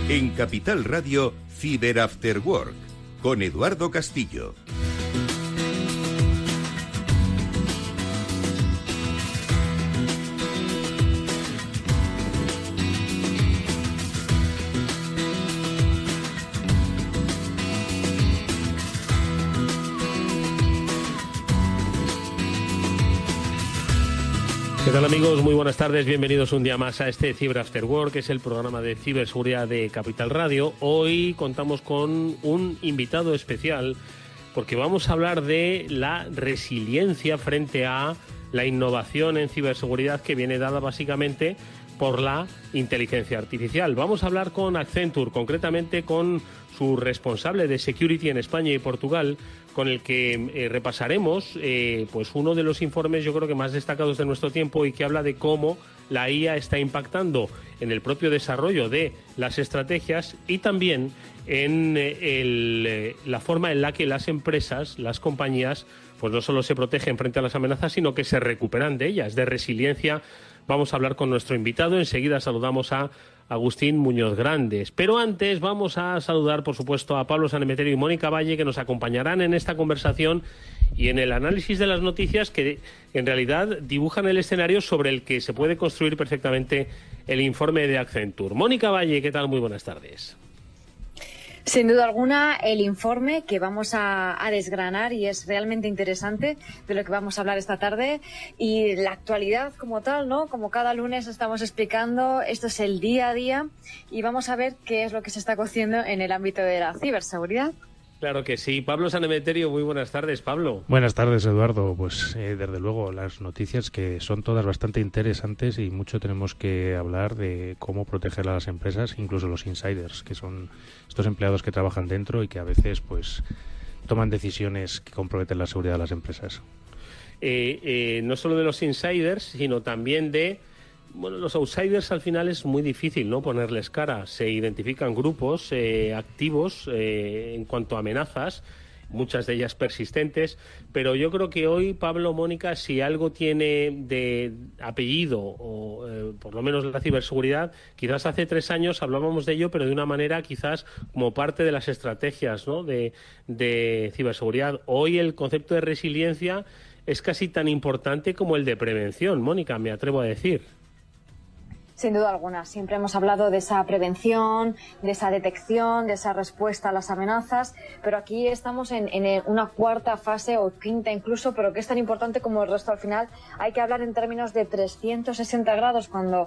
En Capital Radio, Cyber After Work, con Eduardo Castillo. ¿Qué tal, amigos? Muy buenas tardes, bienvenidos un día más a este Cyber After Work, que es el programa de ciberseguridad de Capital Radio. Hoy contamos con un invitado especial porque vamos a hablar de la resiliencia frente a la innovación en ciberseguridad que viene dada básicamente por la inteligencia artificial. Vamos a hablar con Accenture, concretamente con su responsable de Security en España y Portugal, con el que repasaremos pues uno de los informes, yo creo que más destacados de nuestro tiempo, y que habla de cómo la IA está impactando en el propio desarrollo de las estrategias y también en la forma en la que las empresas, las compañías, pues no solo se protegen frente a las amenazas, sino que se recuperan de ellas. De resiliencia vamos a hablar con nuestro invitado. Enseguida saludamos a Agustín Muñoz Grandes. Pero antes vamos a saludar, por supuesto, a Pablo Sanemeterio y Mónica Valle, que nos acompañarán en esta conversación y en el análisis de las noticias que en realidad dibujan el escenario sobre el que se puede construir perfectamente el informe de Accenture. Mónica Valle, ¿qué tal? Muy buenas tardes. Sin duda alguna, el informe que vamos a desgranar, y es realmente interesante, de lo que vamos a hablar esta tarde, y la actualidad como tal, ¿no? Como cada lunes estamos explicando, esto es el día a día, y vamos a ver qué es lo que se está cociendo en el ámbito de la ciberseguridad. Claro que sí. Pablo Sanemeterio, muy buenas tardes, Pablo. Buenas tardes, Eduardo. Pues desde luego las noticias, que son todas bastante interesantes, y mucho tenemos que hablar de cómo proteger a las empresas, incluso los insiders, que son estos empleados que trabajan dentro y que a veces pues toman decisiones que comprometen la seguridad de las empresas. No solo de los insiders, sino también de... Bueno, los outsiders al final es muy difícil, ¿no?, ponerles cara. Se identifican grupos activos en cuanto a amenazas, muchas de ellas persistentes, pero yo creo que hoy, Pablo, Mónica, si algo tiene de apellido, o por lo menos la ciberseguridad, quizás hace 3 años hablábamos de ello, pero de una manera quizás como parte de las estrategias, ¿no?, de ciberseguridad. Hoy el concepto de resiliencia es casi tan importante como el de prevención, Mónica, me atrevo a decir. Sin duda alguna, siempre hemos hablado de esa prevención, de esa detección, de esa respuesta a las amenazas, pero aquí estamos en una cuarta fase, o quinta incluso, pero que es tan importante como el resto. Al final hay que hablar en términos de 360 grados cuando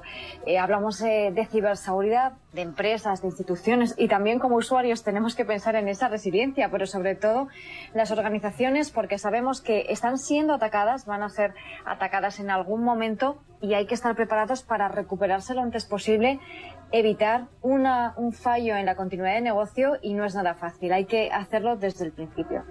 hablamos de ciberseguridad, de empresas, de instituciones, y también como usuarios tenemos que pensar en esa resiliencia, pero sobre todo las organizaciones, porque sabemos que están siendo atacadas, van a ser atacadas en algún momento, y hay que estar preparados para recuperarse lo antes posible, evitar un fallo en la continuidad de negocio, y no es nada fácil, hay que hacerlo desde el principio.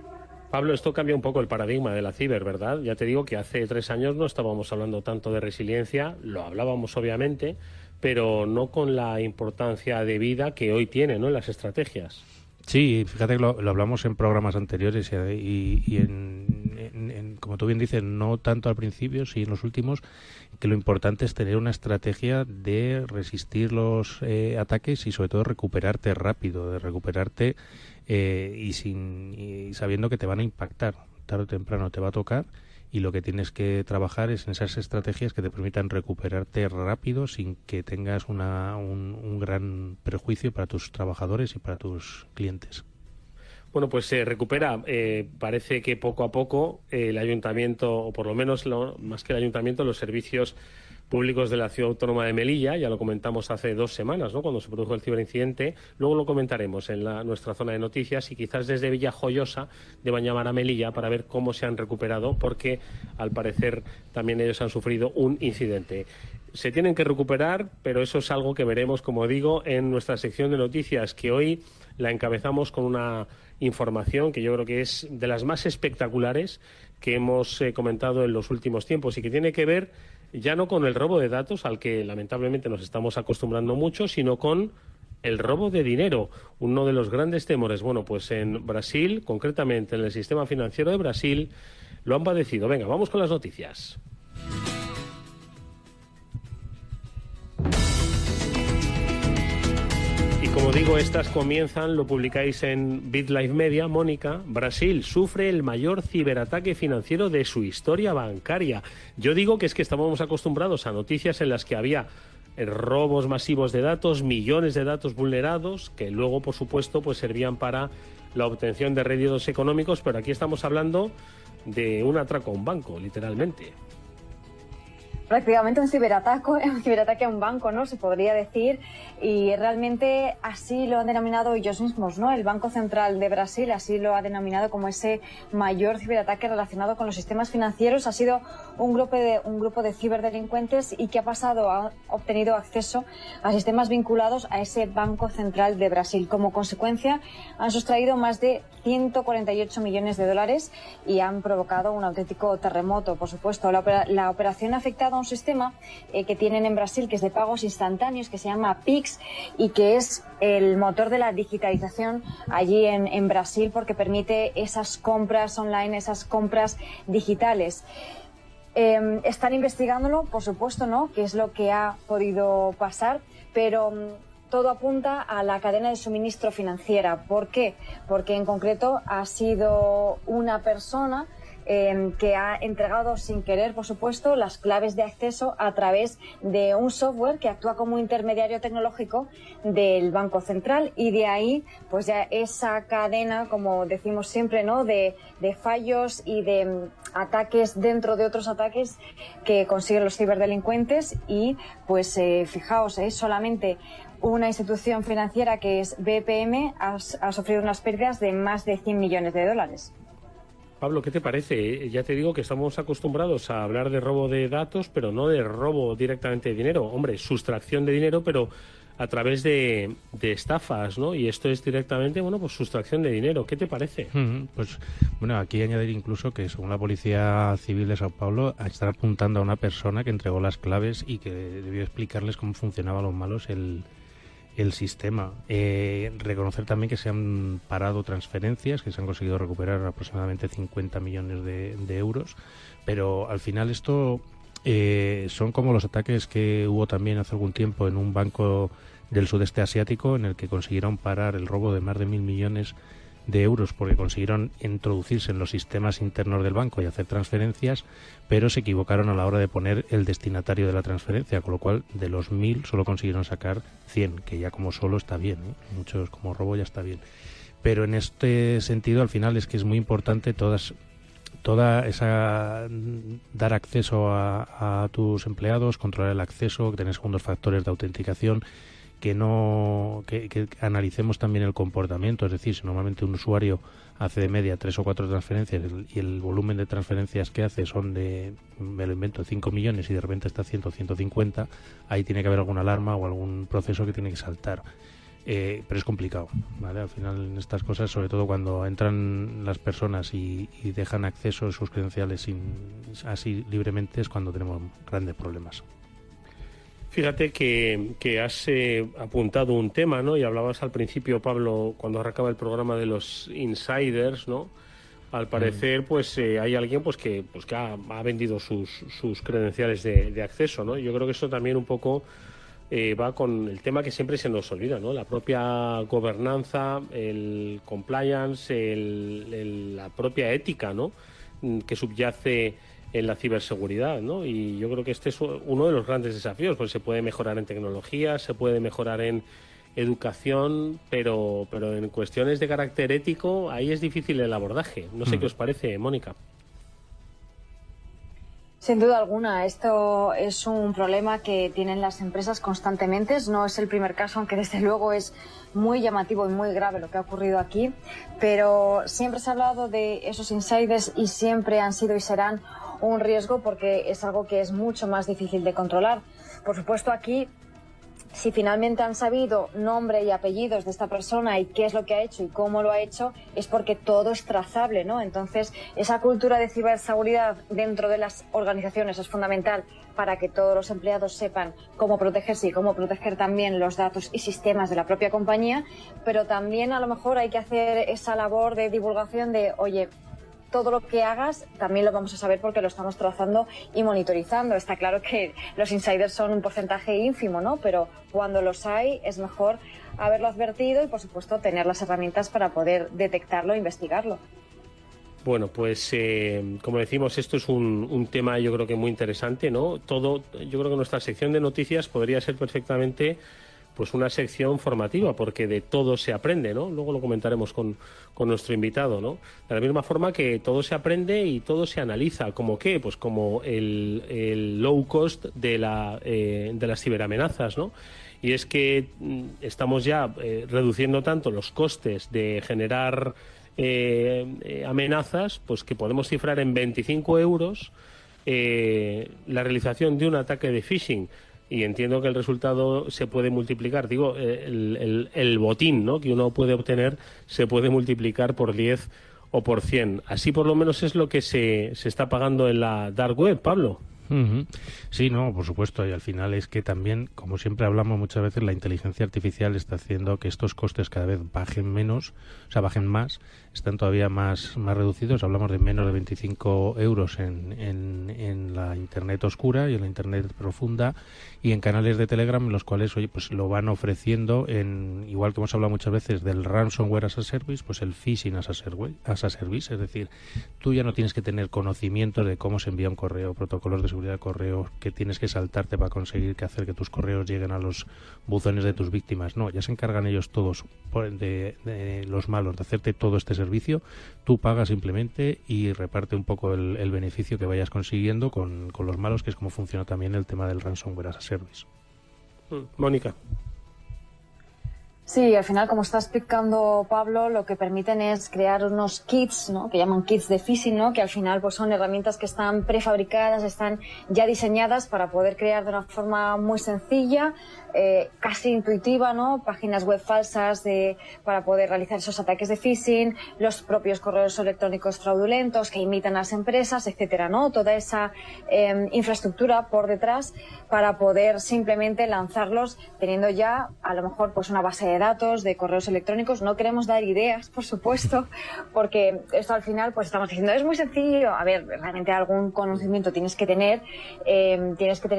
Pablo, esto cambia un poco el paradigma de la ciber, ¿verdad? Ya te digo que hace 3 años no estábamos hablando tanto de resiliencia, lo hablábamos obviamente, pero no con la importancia debida que hoy tiene, ¿no?, en las estrategias. Sí, fíjate que lo hablamos en programas anteriores y como tú bien dices, no tanto al principio, sí en los últimos, que lo importante es tener una estrategia de resistir los ataques y sobre todo recuperarte rápido, de recuperarte y sabiendo que te van a impactar, tarde o temprano te va a tocar, y lo que tienes que trabajar es en esas estrategias que te permitan recuperarte rápido sin que tengas un gran perjuicio para tus trabajadores y para tus clientes. Bueno, pues se recupera, parece que poco a poco el ayuntamiento, o por lo menos más que el ayuntamiento, los servicios públicos de la Ciudad Autónoma de Melilla, ya lo comentamos hace 2 semanas, ¿no?, cuando se produjo el ciberincidente, luego lo comentaremos en nuestra zona de noticias, y quizás desde Villajoyosa deban llamar a Melilla para ver cómo se han recuperado, porque al parecer también ellos han sufrido un incidente. Se tienen que recuperar, pero eso es algo que veremos, como digo, en nuestra sección de noticias, que hoy la encabezamos con una información que yo creo que es de las más espectaculares que hemos comentado en los últimos tiempos, y que tiene que ver ya no con el robo de datos, al que lamentablemente nos estamos acostumbrando mucho, sino con el robo de dinero, uno de los grandes temores. Bueno, pues en Brasil, concretamente en el sistema financiero de Brasil, lo han padecido. Venga, vamos con las noticias. como como digo, estas comienzan, lo publicáis en BitLife Media. Mónica, Brasil sufre el mayor ciberataque financiero de su historia bancaria. Yo digo que es que estábamos acostumbrados a noticias en las que había robos masivos de datos, millones de datos vulnerados, que luego, por supuesto, pues servían para la obtención de réditos económicos, pero aquí estamos hablando de un atraco a un banco, literalmente. Prácticamente un ciberataque a un banco, ¿no? Se podría decir, y realmente así lo han denominado ellos mismos, ¿no? El Banco Central de Brasil así lo ha denominado como ese mayor ciberataque relacionado con los sistemas financieros. Ha sido un grupo de ciberdelincuentes y que ha obtenido acceso a sistemas vinculados a ese Banco Central de Brasil. Como consecuencia, han sustraído más de 148 millones de dólares y han provocado un auténtico terremoto, por supuesto. La operación ha afectado a un sistema que tienen en Brasil, que es de pagos instantáneos, que se llama Pix y que es el motor de la digitalización allí en Brasil, porque permite esas compras online, esas compras digitales. Están investigándolo, por supuesto, ¿no?, qué es lo que ha podido pasar, pero todo apunta a la cadena de suministro financiera. ¿Por qué? Porque en concreto ha sido una persona que ha entregado sin querer, por supuesto, las claves de acceso a través de un software que actúa como intermediario tecnológico del Banco Central, y de ahí pues ya esa cadena, como decimos siempre, ¿no?, de fallos y de ataques dentro de otros ataques que consiguen los ciberdelincuentes. Y pues fijaos, solamente una institución financiera que es BPM ha sufrido unas pérdidas de más de 100 millones de dólares. Pablo, ¿qué te parece? Ya te digo que estamos acostumbrados a hablar de robo de datos, pero no de robo directamente de dinero. Hombre, sustracción de dinero, pero a través de estafas, ¿no? Y esto es directamente, bueno, pues sustracción de dinero. ¿Qué te parece? Pues, bueno, aquí añadir incluso que según la Policía Civil de Sao Paulo, están apuntando a una persona que entregó las claves y que debió explicarles cómo funcionaba a los malos el sistema. Reconocer también que se han parado transferencias, que se han conseguido recuperar aproximadamente 50 millones de euros, pero al final esto son como los ataques que hubo también hace algún tiempo en un banco del sudeste asiático, en el que consiguieron parar el robo de más de 1.000 millones de euros porque consiguieron introducirse en los sistemas internos del banco y hacer transferencias, pero se equivocaron a la hora de poner el destinatario de la transferencia, con lo cual de los 1.000 solo consiguieron sacar 100, que ya como solo está bien, ¿eh? Muchos como robo ya está bien. Pero en este sentido, al final, es que es muy importante toda esa dar acceso a tus empleados, controlar el acceso, tener segundos factores de autenticación, que analicemos también el comportamiento. Es decir, si normalmente un usuario hace de media 3 o 4 transferencias y el volumen de transferencias que hace son me lo invento, 5 millones y de repente está 150, ahí tiene que haber alguna alarma o algún proceso que tiene que saltar. Pero es complicado, ¿vale? Al final, en estas cosas, sobre todo cuando entran las personas y dejan acceso a sus credenciales así libremente, es cuando tenemos grandes problemas. Fíjate que has apuntado un tema, ¿no? Y hablabas al principio, Pablo, cuando arrancaba el programa, de los insiders, ¿no? Al parecer, pues hay alguien que ha vendido sus credenciales de acceso, ¿no? Yo creo que eso también un poco va con el tema que siempre se nos olvida, ¿no? La propia gobernanza, el compliance, la propia ética, ¿no?, que subyace en la ciberseguridad, ¿no? Y yo creo que este es uno de los grandes desafíos, pues se puede mejorar en tecnología, se puede mejorar en educación, pero en cuestiones de carácter ético ahí es difícil el abordaje. No sé qué os parece, Mónica. Sin duda alguna, esto es un problema que tienen las empresas constantemente. No es el primer caso, aunque desde luego es muy llamativo y muy grave lo que ha ocurrido aquí, pero siempre se ha hablado de esos insiders y siempre han sido y serán un riesgo, porque es algo que es mucho más difícil de controlar. Por supuesto, aquí, si finalmente han sabido nombre y apellidos de esta persona y qué es lo que ha hecho y cómo lo ha hecho, es porque todo es trazable, ¿no? Entonces, esa cultura de ciberseguridad dentro de las organizaciones es fundamental para que todos los empleados sepan cómo protegerse y cómo proteger también los datos y sistemas de la propia compañía, pero también a lo mejor hay que hacer esa labor de divulgación de, oye, todo lo que hagas también lo vamos a saber porque lo estamos trazando y monitorizando. Está claro que los insiders son un porcentaje ínfimo, ¿no? Pero cuando los hay es mejor haberlo advertido y, por supuesto, tener las herramientas para poder detectarlo e investigarlo. Bueno, pues como decimos, esto es un tema yo creo que muy interesante, ¿no? Yo creo que nuestra sección de noticias podría ser perfectamente pues una sección formativa, porque de todo se aprende, ¿no? Luego lo comentaremos con nuestro invitado, ¿no? De la misma forma que todo se aprende y todo se analiza. ¿Como qué? Pues como el low cost de las ciberamenazas, ¿no? Y es que estamos ya reduciendo tanto los costes de generar amenazas, pues que podemos cifrar en 25 euros la realización de un ataque de phishing. Y entiendo que el resultado se puede multiplicar. Digo, el botín, ¿no?, que uno puede obtener se puede multiplicar por 10 o por 100. Así por lo menos es lo que se está pagando en la dark web, Pablo. Sí, no, por supuesto, y al final es que también, como siempre hablamos muchas veces, la inteligencia artificial está haciendo que estos costes cada vez bajen menos, o sea, bajen más, están todavía más reducidos. Hablamos de menos de 25 euros en la Internet oscura y en la Internet profunda, y en canales de Telegram en los cuales, oye, pues lo van ofreciendo igual que hemos hablado muchas veces del ransomware as a service, pues el phishing as a service, es decir, tú ya no tienes que tener conocimiento de cómo se envía un correo, protocolos de seguridad de correo que tienes que saltarte para conseguir hacer que tus correos lleguen a los buzones de tus víctimas. No, ya se encargan ellos todos de los malos de hacerte todo este servicio. Tú pagas simplemente y reparte un poco el beneficio que vayas consiguiendo con los malos, que es como funciona también el tema del ransomware as a service. Mónica. Sí, al final, como está explicando Pablo, lo que permiten es crear unos kits, ¿no?, que llaman kits de phishing, ¿no?, que al final pues son herramientas que están prefabricadas, están ya diseñadas para poder crear de una forma muy sencilla, casi intuitiva, ¿no?, páginas web falsas para poder realizar esos ataques de phishing, los propios correos electrónicos fraudulentos que imitan a las empresas, etcétera, ¿no? Toda esa infraestructura por detrás para poder simplemente lanzarlos teniendo ya a lo mejor pues una base de datos, de correos electrónicos. No queremos dar ideas, por supuesto, porque esto al final pues estamos diciendo es muy sencillo. A ver, realmente algún conocimiento tienes que tener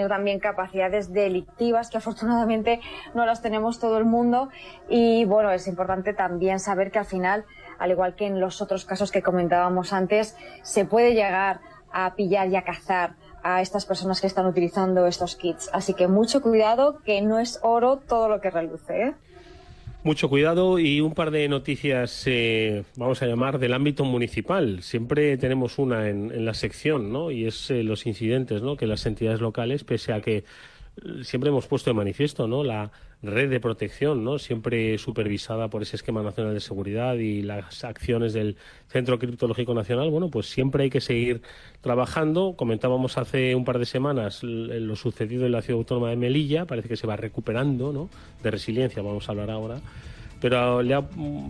también capacidades delictivas que afortunadamente no las tenemos todo el mundo, y bueno, es importante también saber que al final, al igual que en los otros casos que comentábamos antes, se puede llegar a pillar y a cazar a estas personas que están utilizando estos kits. Así que mucho cuidado, que no es oro todo lo que reluce, ¿eh? Mucho cuidado, y un par de noticias, vamos a llamar, del ámbito municipal. Siempre tenemos una en la sección, ¿no? Y es los incidentes, ¿no?, que las entidades locales, pese a que siempre hemos puesto de manifiesto, ¿no?, la red de protección, ¿no?, siempre supervisada por ese esquema nacional de seguridad y las acciones del Centro Criptológico Nacional, bueno, pues siempre hay que seguir trabajando. Comentábamos hace un par de semanas lo sucedido en la ciudad autónoma de Melilla. Parece que se va recuperando, ¿no?, de resiliencia, vamos a hablar ahora, pero le ha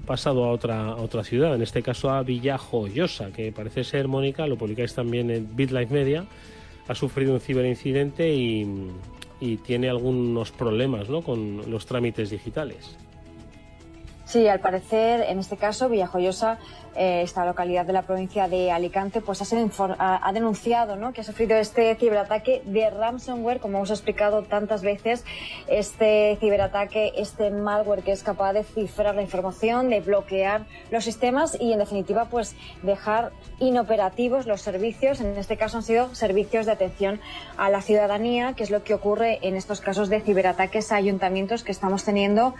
pasado a otra ciudad, en este caso a Villajoyosa, que parece ser, Mónica, lo publicáis también en BitLife Media, ha sufrido un ciberincidente y tiene algunos problemas, ¿no?, con los trámites digitales. Sí, al parecer, en este caso, Villajoyosa, esta localidad de la provincia de Alicante, pues ha denunciado, ¿no?, que ha sufrido este ciberataque de ransomware, como hemos explicado tantas veces. Este ciberataque, este malware que es capaz de cifrar la información, de bloquear los sistemas y, en definitiva, pues dejar inoperativos los servicios. En este caso han sido servicios de atención a la ciudadanía, que es lo que ocurre en estos casos de ciberataques a ayuntamientos, que estamos teniendo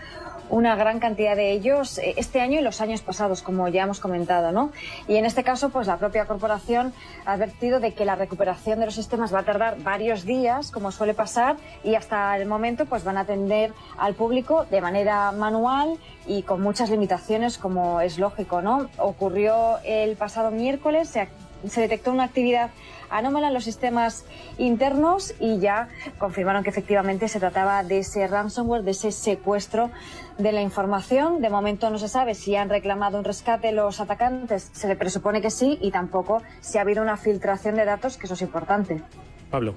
una gran cantidad de ellos este año y los años pasados, como ya hemos comentado, ¿no? Y en este caso, pues la propia corporación ha advertido de que la recuperación de los sistemas va a tardar varios días, como suele pasar, y hasta el momento pues van a atender al público de manera manual y con muchas limitaciones, como es lógico, ¿no? Ocurrió el pasado miércoles, se detectó una actividad anómala en los sistemas internos y ya confirmaron que efectivamente se trataba de ese ransomware, de ese secuestro de la información. De momento no se sabe si han reclamado un rescate los atacantes, se le presupone que sí, y tampoco si ha habido una filtración de datos, que eso es importante. Pablo.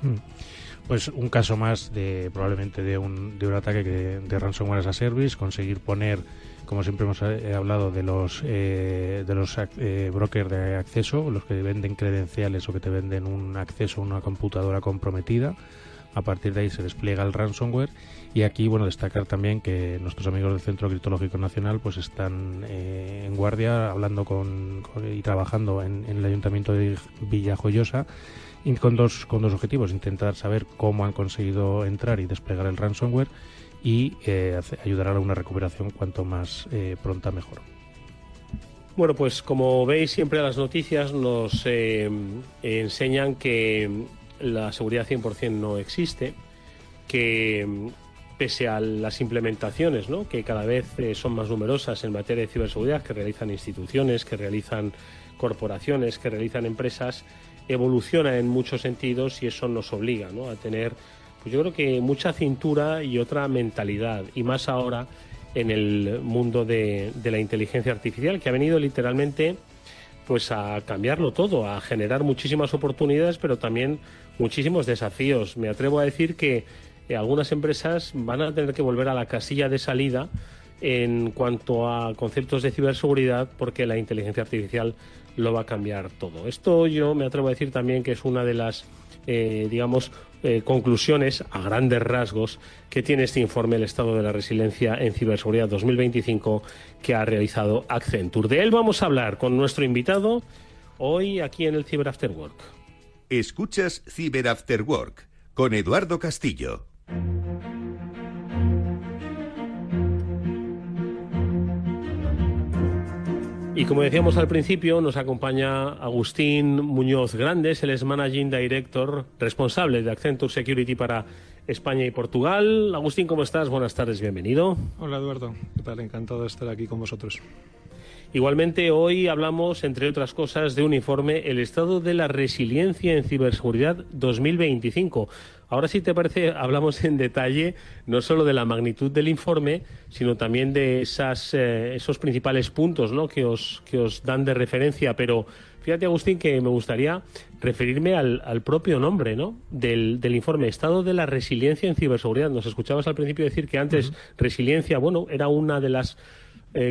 Pues un caso más probablemente de un ataque de ransomware as a service, conseguir poner como siempre hemos hablado, de los brokers de acceso, los que venden credenciales o que te venden un acceso a una computadora comprometida. A partir de ahí se despliega el ransomware. Y aquí, bueno, destacar también que nuestros amigos del Centro Criptológico Nacional pues están en guardia, hablando y trabajando en el Ayuntamiento de Villajoyosa, y con dos objetivos: intentar saber cómo han conseguido entrar y desplegar el ransomware, y ayudar a una recuperación cuanto más pronta mejor. Bueno, pues como veis, siempre las noticias nos enseñan que la seguridad 100% no existe, que pese a las implementaciones, ¿no?, que cada vez son más numerosas en materia de ciberseguridad, que realizan instituciones, que realizan corporaciones, que realizan empresas, evoluciona en muchos sentidos, y eso nos obliga, ¿no?, a tener, pues yo creo que mucha cintura y otra mentalidad, y más ahora en el mundo de la inteligencia artificial, que ha venido literalmente pues a cambiarlo todo, a generar muchísimas oportunidades, pero también muchísimos desafíos. Me atrevo a decir que algunas empresas van a tener que volver a la casilla de salida en cuanto a conceptos de ciberseguridad, porque la inteligencia artificial lo va a cambiar todo. Esto yo me atrevo a decir también que es una de las conclusiones a grandes rasgos que tiene este informe, el estado de la resiliencia en ciberseguridad 2025, que ha realizado Accenture. De él vamos a hablar con nuestro invitado hoy aquí en el Cyber After Work. Escuchas Cyber After Work con Eduardo Castillo. Y como decíamos al principio, nos acompaña Agustín Muñoz Grandes, él es Managing Director responsable de Accenture Security para España y Portugal. Agustín, ¿cómo estás? Buenas tardes, bienvenido. Hola, Eduardo, ¿qué tal? Encantado de estar aquí con vosotros. Igualmente, hoy hablamos, entre otras cosas, de un informe, el estado de la resiliencia en ciberseguridad 2025. Ahora, si te parece, hablamos en detalle no solo de la magnitud del informe, sino también de esos principales puntos, ¿no?, que os dan de referencia. Pero fíjate, Agustín, que me gustaría referirme al propio nombre, ¿no?, del informe, estado de la resiliencia en ciberseguridad. Nos escuchabas al principio decir que antes resiliencia, bueno, era una de las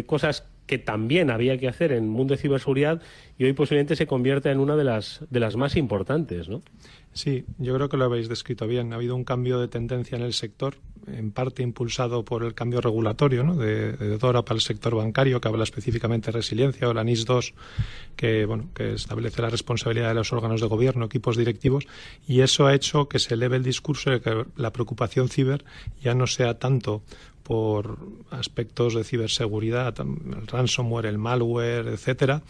cosas que también había que hacer en el mundo de ciberseguridad, y hoy posiblemente se convierta en una de las más importantes, ¿no? Sí, yo creo que lo habéis descrito bien. Ha habido un cambio de tendencia en el sector, en parte impulsado por el cambio regulatorio, ¿no?, de DORA para el sector bancario, que habla específicamente de resiliencia, o la NIS 2, que establece la responsabilidad de los órganos de gobierno, equipos directivos, y eso ha hecho que se eleve el discurso de que la preocupación ciber ya no sea tanto por aspectos de ciberseguridad, el ransomware, el malware, etcétera,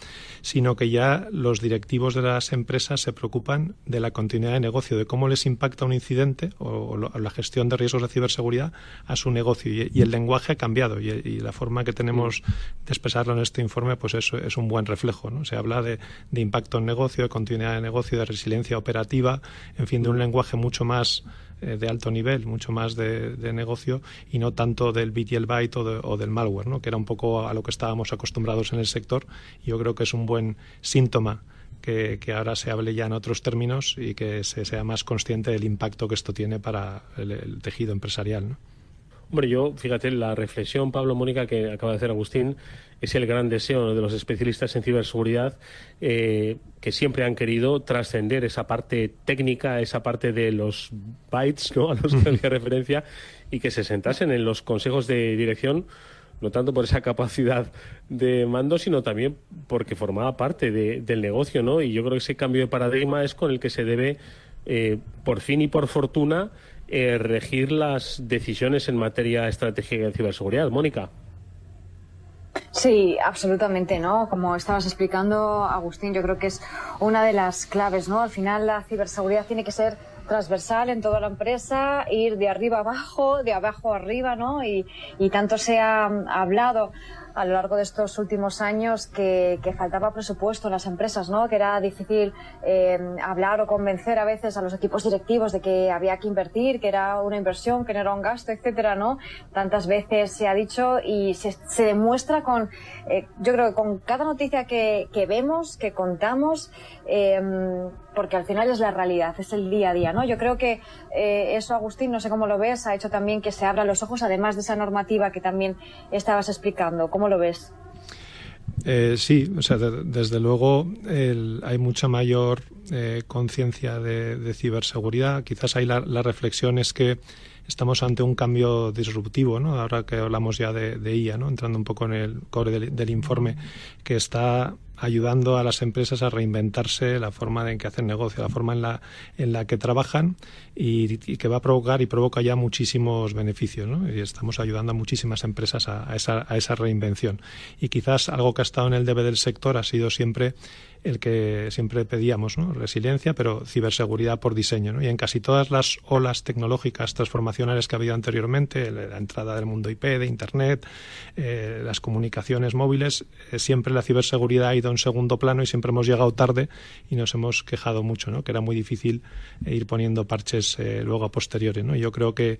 sino que ya los directivos de las empresas se preocupan de la continuidad de negocio, de cómo les impacta un incidente o la gestión de riesgos de ciberseguridad a su negocio. Y el lenguaje ha cambiado, y la forma que tenemos de expresarlo en este informe pues es un buen reflejo, ¿no? Se habla de impacto en negocio, de continuidad de negocio, de resiliencia operativa, en fin, de un lenguaje mucho más de alto nivel, mucho más de negocio, y no tanto del bit y el byte o del malware, ¿no?, que era un poco a lo que estábamos acostumbrados en el sector. Y yo creo que es un buen síntoma que ahora se hable ya en otros términos y que se sea más consciente del impacto que esto tiene para el tejido empresarial, ¿no? Hombre, fíjate, la reflexión, Pablo, Mónica, que acaba de hacer Agustín, es el gran deseo de los especialistas en ciberseguridad, que siempre han querido trascender esa parte técnica, esa parte de los bytes, ¿no?, a los que hacía referencia, y que se sentasen en los consejos de dirección, no tanto por esa capacidad de mando, sino también porque formaba parte del negocio, ¿no? Y yo creo que ese cambio de paradigma es con el que se debe, por fin y por fortuna, regir las decisiones en materia estratégica de ciberseguridad. Mónica. Sí, absolutamente, ¿no? Como estabas explicando, Agustín, yo creo que es una de las claves, ¿no? Al final la ciberseguridad tiene que ser transversal en toda la empresa, ir de arriba abajo, de abajo arriba, ¿no? Y tanto se ha hablado a lo largo de estos últimos años que faltaba presupuesto en las empresas, ¿no? Que era difícil hablar o convencer a veces a los equipos directivos de que había que invertir, que era una inversión, que no era un gasto, etcétera, ¿no? Tantas veces se ha dicho y se demuestra con, yo creo que con cada noticia que vemos, que contamos, porque al final es la realidad, es el día a día, ¿no? Yo creo que eso, Agustín, no sé cómo lo ves, ha hecho también que se abran los ojos, además de esa normativa que también estabas explicando. ¿Cómo lo ves? Sí, o sea, desde luego hay mucha mayor conciencia de ciberseguridad. Quizás ahí la reflexión es que estamos ante un cambio disruptivo, ¿no? Ahora que hablamos ya de IA, ¿no? Entrando un poco en el core del informe, que está ayudando a las empresas a reinventarse la forma en que hacen negocio, la forma en la que trabajan y que va a provocar y provoca ya muchísimos beneficios, ¿no? Y estamos ayudando a muchísimas empresas a esa reinvención. Y quizás algo que ha estado en el debe del sector ha sido siempre el que siempre pedíamos, ¿no? Resiliencia, pero ciberseguridad por diseño, ¿no? Y en casi todas las olas tecnológicas transformacionales que ha habido anteriormente, la entrada del mundo IP, de Internet, las comunicaciones móviles, siempre la ciberseguridad ha ido en segundo plano y siempre hemos llegado tarde y nos hemos quejado mucho, ¿no? Que era muy difícil ir poniendo parches luego a posteriori, ¿no? Yo creo que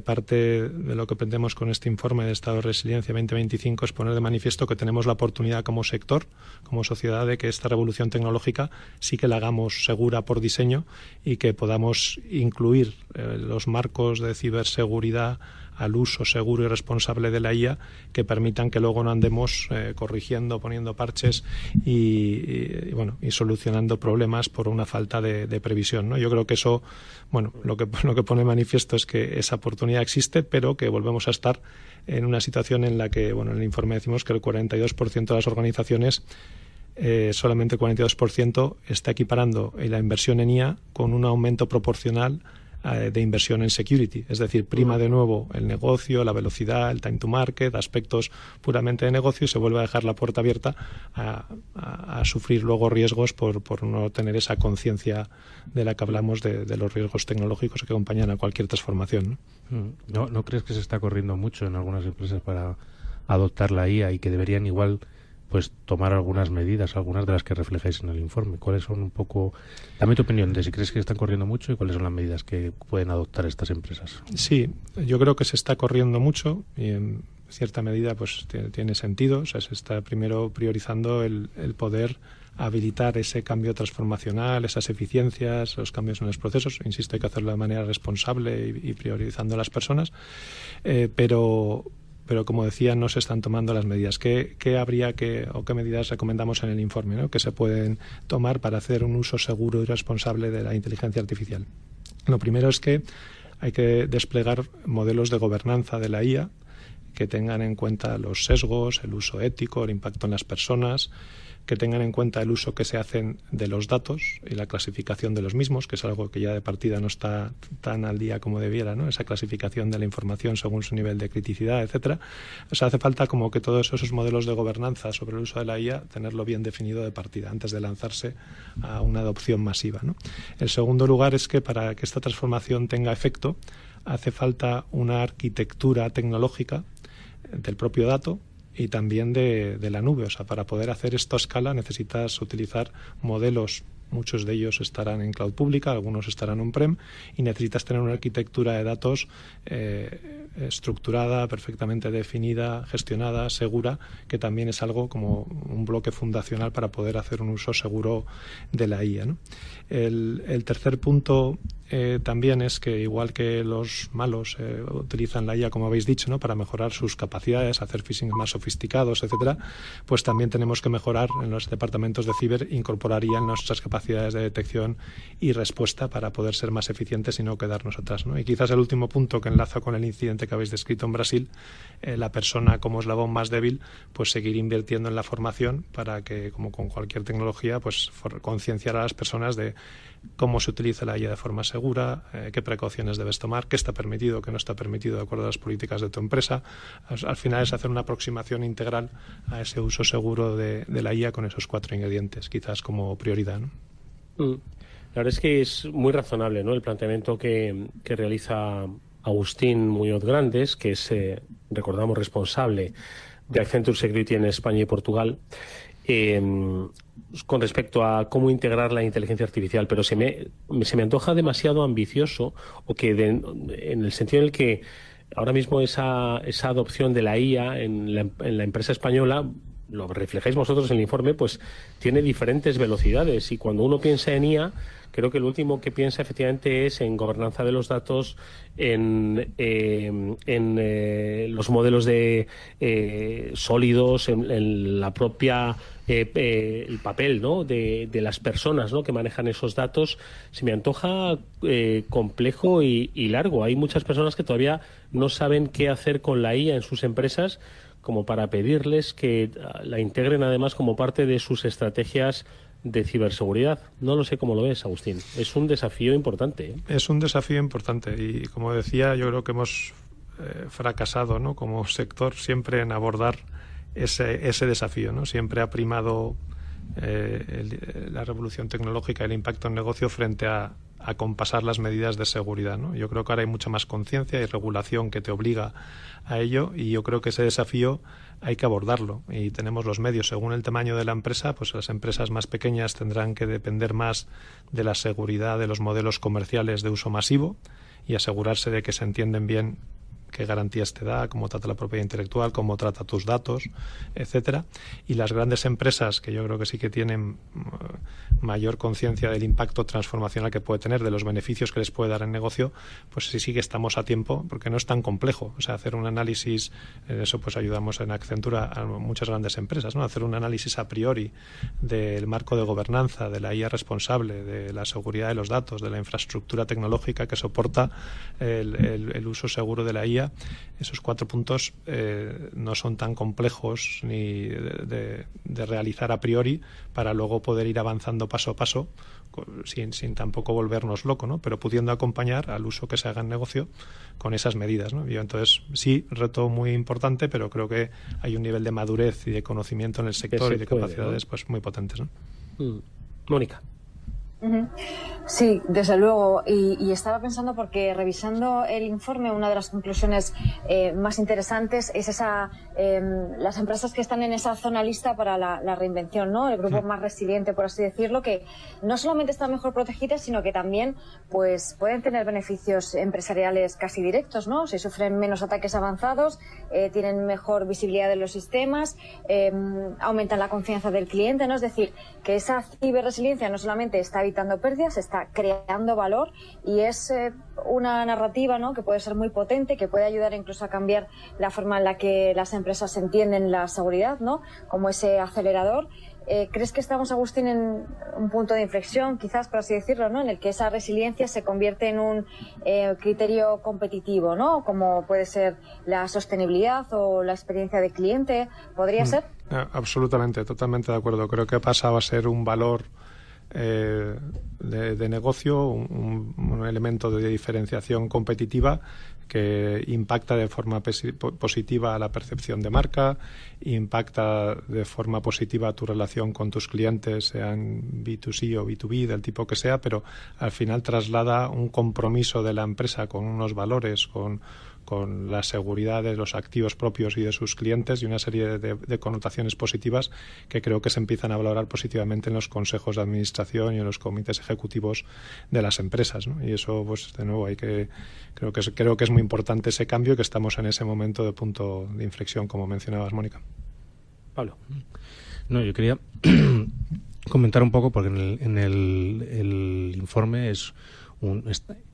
parte de lo que pretendemos con este informe de Estado de Resiliencia 2025 es poner de manifiesto que tenemos la oportunidad como sector, como sociedad, de que esta revolución tecnológica sí que la hagamos segura por diseño y que podamos incluir los marcos de ciberseguridad al uso seguro y responsable de la IA que permitan que luego no andemos corrigiendo, poniendo parches y solucionando problemas por una falta de previsión, ¿no? Yo creo que eso, bueno, lo que pone manifiesto es que esa oportunidad existe, pero que volvemos a estar en una situación en la que, bueno, en el informe decimos que el 42% de las organizaciones, solamente el 42% está equiparando la inversión en IA con un aumento proporcional de inversión en security, es decir, prima de nuevo el negocio, la velocidad, el time to market, aspectos puramente de negocio y se vuelve a dejar la puerta abierta a sufrir luego riesgos por no tener esa conciencia de la que hablamos de los riesgos tecnológicos que acompañan a cualquier transformación, ¿no? ¿No crees que se está corriendo mucho en algunas empresas para adoptar la IA y que deberían igual pues tomar algunas medidas, algunas de las que reflejáis en el informe? ¿Cuáles son un poco, dame tu opinión de si crees que están corriendo mucho y cuáles son las medidas que pueden adoptar estas empresas? Sí, yo creo que se está corriendo mucho y en cierta medida pues tiene sentido. O sea, se está primero priorizando el poder habilitar ese cambio transformacional, esas eficiencias, los cambios en los procesos. Insisto, hay que hacerlo de manera responsable y priorizando a las personas, pero como decía, no se están tomando las medidas. ¿Qué habría o qué medidas recomendamos en el informe, ¿no? Que se pueden tomar para hacer un uso seguro y responsable de la inteligencia artificial? Lo primero es que hay que desplegar modelos de gobernanza de la IA que tengan en cuenta los sesgos, el uso ético, el impacto en las personas, que tengan en cuenta el uso que se hacen de los datos y la clasificación de los mismos, que es algo que ya de partida no está tan al día como debiera, ¿no? Esa clasificación de la información según su nivel de criticidad, etcétera. O sea, hace falta como que todos esos modelos de gobernanza sobre el uso de la IA, tenerlo bien definido de partida, antes de lanzarse a una adopción masiva, ¿no? El segundo lugar es que para que esta transformación tenga efecto, hace falta una arquitectura tecnológica del propio dato y también de la nube. O sea, para poder hacer esto a escala necesitas utilizar modelos, muchos de ellos estarán en cloud pública, algunos estarán on-prem, y necesitas tener una arquitectura de datos estructurada, perfectamente definida, gestionada, segura, que también es algo como un bloque fundacional para poder hacer un uso seguro de la IA, ¿no? El tercer punto también es que, igual que los malos utilizan la IA, como habéis dicho, ¿no? Para mejorar sus capacidades, hacer phishing más sofisticados, etcétera, pues también tenemos que mejorar en los departamentos de ciber, incorporar IA en nuestras capacidades de detección y respuesta para poder ser más eficientes y no quedarnos atrás, ¿no? Y quizás el último punto, que enlaza con el incidente que habéis descrito en Brasil, la persona como eslabón más débil, pues seguir invirtiendo en la formación para que, como con cualquier tecnología, pues concienciar a las personas de cómo se utiliza la IA de forma segura, qué precauciones debes tomar, qué está permitido, qué no está permitido de acuerdo a las políticas de tu empresa. Al final es hacer una aproximación integral a ese uso seguro de la IA con esos 4 ingredientes, quizás como prioridad, ¿no? La verdad es que es muy razonable, ¿no?, el planteamiento que realiza Agustín Muñoz Grandes, que es, recordamos, responsable de Accenture Security en España y Portugal, con respecto a cómo integrar la inteligencia artificial, pero se me antoja demasiado ambicioso, o que en el sentido en el que ahora mismo esa adopción de la IA en la empresa española, lo reflejáis vosotros en el informe, pues tiene diferentes velocidades, y cuando uno piensa en IA, creo que lo último que piensa efectivamente es en gobernanza de los datos, en los modelos de sólidos, en la propia el papel, ¿no?, de las personas, ¿no?, que manejan esos datos. Se me antoja complejo y largo. Hay muchas personas que todavía no saben qué hacer con la IA en sus empresas, como para pedirles que la integren además como parte de sus estrategias de ciberseguridad. No lo sé cómo lo ves, Agustín. Es un desafío importante, ¿eh? Es un desafío importante y, como decía, yo creo que hemos fracasado, ¿no?, como sector siempre en abordar ese desafío, ¿no? Siempre ha primado la revolución tecnológica y el impacto en negocio frente a compasar las medidas de seguridad, ¿no? Yo creo que ahora hay mucha más conciencia y regulación que te obliga a ello, y yo creo que ese desafío hay que abordarlo, y tenemos los medios. Según el tamaño de la empresa, pues las empresas más pequeñas tendrán que depender más de la seguridad de los modelos comerciales de uso masivo y asegurarse de que se entienden bien qué garantías te da, cómo trata la propiedad intelectual, cómo trata tus datos, etcétera. Y las grandes empresas, que yo creo que sí que tienen mayor conciencia del impacto transformacional que puede tener, de los beneficios que les puede dar en negocio, pues sí que estamos a tiempo, porque no es tan complejo. O sea, hacer un análisis, en eso pues ayudamos en Accenture a muchas grandes empresas, ¿no? Hacer un análisis a priori del marco de gobernanza, de la IA responsable, de la seguridad de los datos, de la infraestructura tecnológica que soporta el uso seguro de la IA. Esos 4 puntos no son tan complejos ni de realizar a priori, para luego poder ir avanzando paso a paso sin tampoco volvernos locos, ¿no?, pero pudiendo acompañar al uso que se haga en negocio con esas medidas, ¿no? Y entonces, sí, reto muy importante, pero creo que hay un nivel de madurez y de conocimiento en el sector y de capacidades, ¿no?, pues muy potentes, ¿no? Mónica. Sí, desde luego. Y estaba pensando, porque revisando el informe, una de las conclusiones más interesantes es las empresas que están en esa zona lista para la reinvención, ¿no? El grupo más resiliente, por así decirlo, que no solamente están mejor protegidas, sino que también pues pueden tener beneficios empresariales casi directos, ¿no? Si sufren menos ataques avanzados, tienen mejor visibilidad de los sistemas, aumentan la confianza del cliente, ¿no? Es decir, que esa ciberresiliencia no solamente está evitando pérdidas, está creando valor, y es una narrativa, ¿no?, que puede ser muy potente, que puede ayudar incluso a cambiar la forma en la que las empresas entienden la seguridad, ¿no?, como ese acelerador. ¿Crees que estamos, Agustín, en un punto de inflexión, quizás, por así decirlo, ¿no?, en el que esa resiliencia se convierte en un criterio competitivo, ¿no?, como puede ser la sostenibilidad o la experiencia de cliente? ¿Podría ser? Absolutamente, totalmente de acuerdo. Creo que ha pasado a ser un valor de negocio, un elemento de diferenciación competitiva que impacta de forma positiva a la percepción de marca, impacta de forma positiva a tu relación con tus clientes, sean B2C o B2B, del tipo que sea, pero al final traslada un compromiso de la empresa con unos valores, con la seguridad de los activos propios y de sus clientes, y una serie de connotaciones positivas que creo que se empiezan a valorar positivamente en los consejos de administración y en los comités ejecutivos de las empresas, ¿no? Y eso, pues, de nuevo, creo que es muy importante ese cambio, y que estamos en ese momento de punto de inflexión, como mencionabas, Mónica. Pablo. No, yo quería comentar un poco, porque en el informe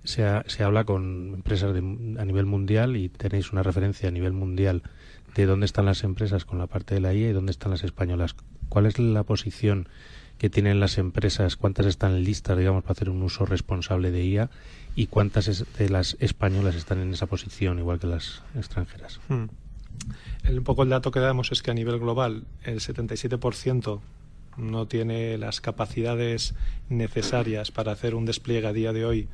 se habla con empresas a nivel mundial, y tenéis una referencia a nivel mundial de dónde están las empresas con la parte de la IA y dónde están las españolas. ¿Cuál es la posición que tienen las empresas? ¿Cuántas están listas, digamos, para hacer un uso responsable de IA? ¿Y cuántas de las españolas están en esa posición, igual que las extranjeras? Un poco el dato que damos es que a nivel global el 77% no tiene las capacidades necesarias para hacer un despliegue a día de hoy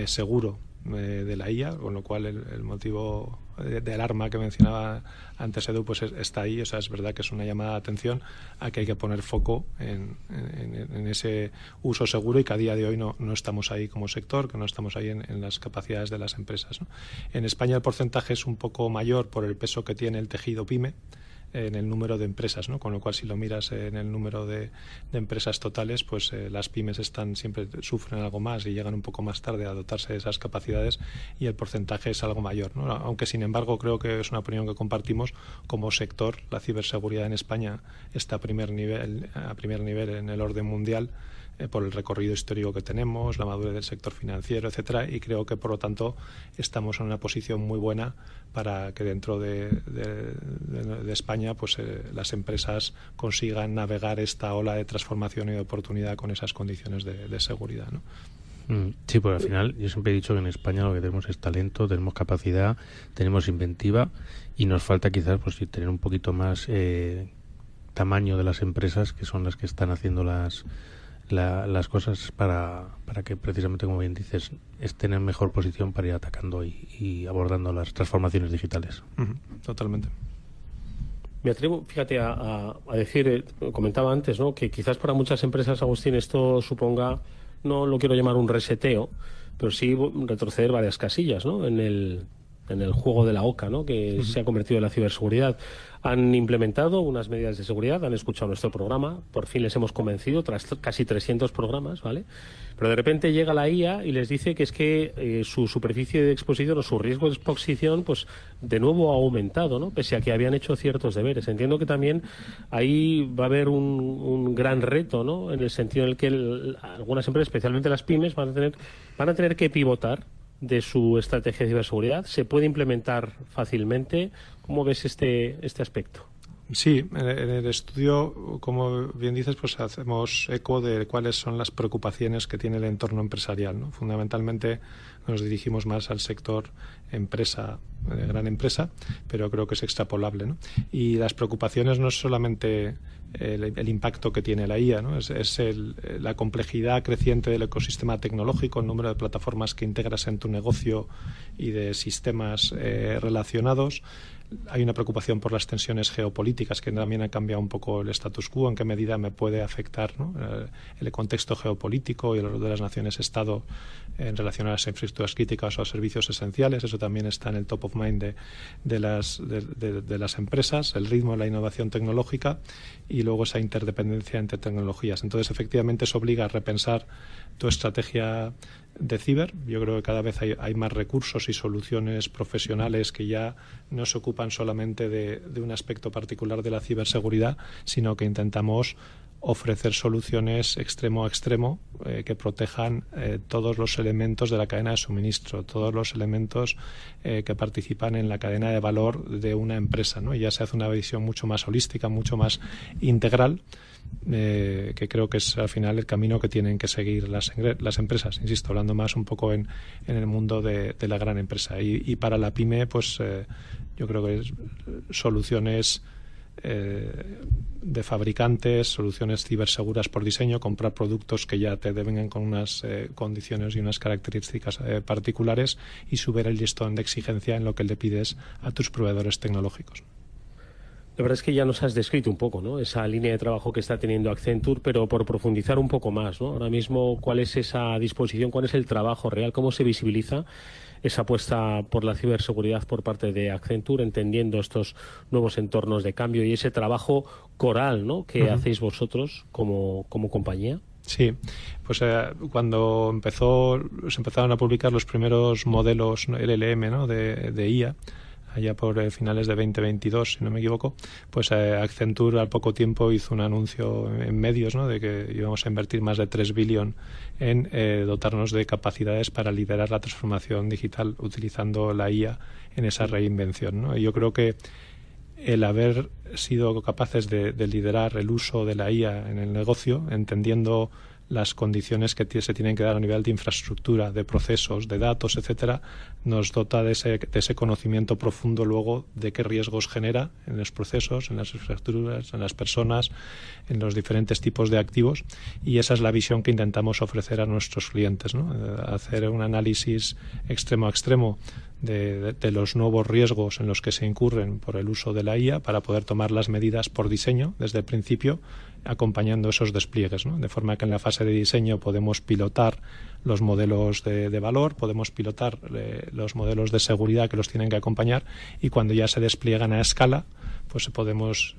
seguro de la IA, con lo cual el motivo de alarma que mencionaba antes Edu, pues está ahí. O sea, es verdad que es una llamada de atención a que hay que poner foco en ese uso seguro, y que a día de hoy no estamos ahí como sector, que no estamos ahí en las capacidades de las empresas, ¿no? En España el porcentaje es un poco mayor por el peso que tiene el tejido PYME. en el número de empresas, ¿no? Con lo cual, si lo miras en el número de empresas totales, pues las pymes siempre sufren algo más y llegan un poco más tarde a dotarse de esas capacidades, y el porcentaje es algo mayor, ¿no? Aunque, sin embargo, creo que es una opinión que compartimos. Como sector, la ciberseguridad en España está a primer nivel en el orden mundial, por el recorrido histórico que tenemos, la madurez del sector financiero, etcétera, y creo que, por lo tanto, estamos en una posición muy buena para que dentro de España pues las empresas consigan navegar esta ola de transformación y de oportunidad con esas condiciones de seguridad, ¿no? Sí, pues al final yo siempre he dicho que en España lo que tenemos es talento, tenemos capacidad, tenemos inventiva, y nos falta quizás pues tener un poquito más tamaño de las empresas, que son las que están haciendo las cosas para que, precisamente, como bien dices, estén en mejor posición para ir atacando y abordando las transformaciones digitales. Totalmente. Me atrevo, fíjate, a decir, comentaba antes, ¿no?, que quizás para muchas empresas, Agustín, esto suponga, no lo quiero llamar un reseteo, pero sí retroceder varias casillas, ¿no?, en el juego de la OCA, ¿no?, que se ha convertido en la ciberseguridad. Han implementado unas medidas de seguridad, han escuchado nuestro programa, por fin les hemos convencido tras casi 300 programas, ¿vale? Pero de repente llega la IA y les dice que es que su superficie de exposición o su riesgo de exposición, pues de nuevo ha aumentado, ¿no?, pese a que habían hecho ciertos deberes. Entiendo que también ahí va a haber un gran reto, ¿no?, en el sentido en el que algunas empresas, especialmente las pymes, van a tener que pivotar de su estrategia de ciberseguridad. ¿Se puede implementar fácilmente? ¿Cómo ves este aspecto? Sí, en el estudio, como bien dices, pues hacemos eco de cuáles son las preocupaciones que tiene el entorno empresarial, ¿no? Fundamentalmente nos dirigimos más al sector empresa, gran empresa, pero creo que es extrapolable, ¿no? Y las preocupaciones no es solamente el impacto que tiene la IA, ¿no? Es la complejidad creciente del ecosistema tecnológico, el número de plataformas que integras en tu negocio y de sistemas relacionados. Hay una preocupación por las tensiones geopolíticas, que también ha cambiado un poco el status quo, en qué medida me puede afectar, ¿no?, el contexto geopolítico y el de las naciones-estado en relación a las infraestructuras críticas o a servicios esenciales. Eso también está en el top of mind de las empresas, el ritmo de la innovación tecnológica y luego esa interdependencia entre tecnologías. Entonces, efectivamente, eso obliga a repensar tu estrategia de ciber. Yo creo que cada vez hay más recursos y soluciones profesionales que ya no se ocupan solamente de un aspecto particular de la ciberseguridad, sino que intentamos ofrecer soluciones extremo a extremo que protejan todos los elementos de la cadena de suministro, todos los elementos que participan en la cadena de valor de una empresa, ¿no? Y ya se hace una visión mucho más holística, mucho más integral, que creo que es al final el camino que tienen que seguir las empresas, insisto, hablando más un poco en el mundo de la gran empresa. Y para la pyme, pues yo creo que es soluciones de fabricantes, soluciones ciberseguras por diseño, comprar productos que ya te vengan con unas condiciones y unas características particulares, y subir el listón de exigencia en lo que le pides a tus proveedores tecnológicos. La verdad es que ya nos has descrito un poco, ¿no?, esa línea de trabajo que está teniendo Accenture, pero por profundizar un poco más, ¿no?, ahora mismo, ¿cuál es esa disposición? ¿Cuál es el trabajo real? ¿Cómo se visibiliza esa apuesta por la ciberseguridad por parte de Accenture, entendiendo estos nuevos entornos de cambio y ese trabajo coral, ¿no?, que hacéis vosotros como compañía? Sí, pues cuando se empezaron a publicar los primeros modelos LLM, ¿no?, de IA, allá por finales de 2022, si no me equivoco, pues Accenture al poco tiempo hizo un anuncio en medios, ¿no?, de que íbamos a invertir más de 3 billones en dotarnos de capacidades para liderar la transformación digital utilizando la IA en esa reinvención, ¿no? Y yo creo que el haber sido capaces de liderar el uso de la IA en el negocio, entendiendo las condiciones que se tienen que dar a nivel de infraestructura, de procesos, de datos, etcétera, nos dota de ese conocimiento profundo luego de qué riesgos genera en los procesos, en las infraestructuras, en las personas, en los diferentes tipos de activos, y esa es la visión que intentamos ofrecer a nuestros clientes, ¿no? Hacer un análisis extremo a extremo de los nuevos riesgos en los que se incurren por el uso de la IA para poder tomar las medidas por diseño desde el principio acompañando esos despliegues, ¿no? De forma que en la fase de diseño podemos pilotar los modelos de valor, podemos pilotar los modelos de seguridad que los tienen que acompañar, y cuando ya se despliegan a escala, pues podemos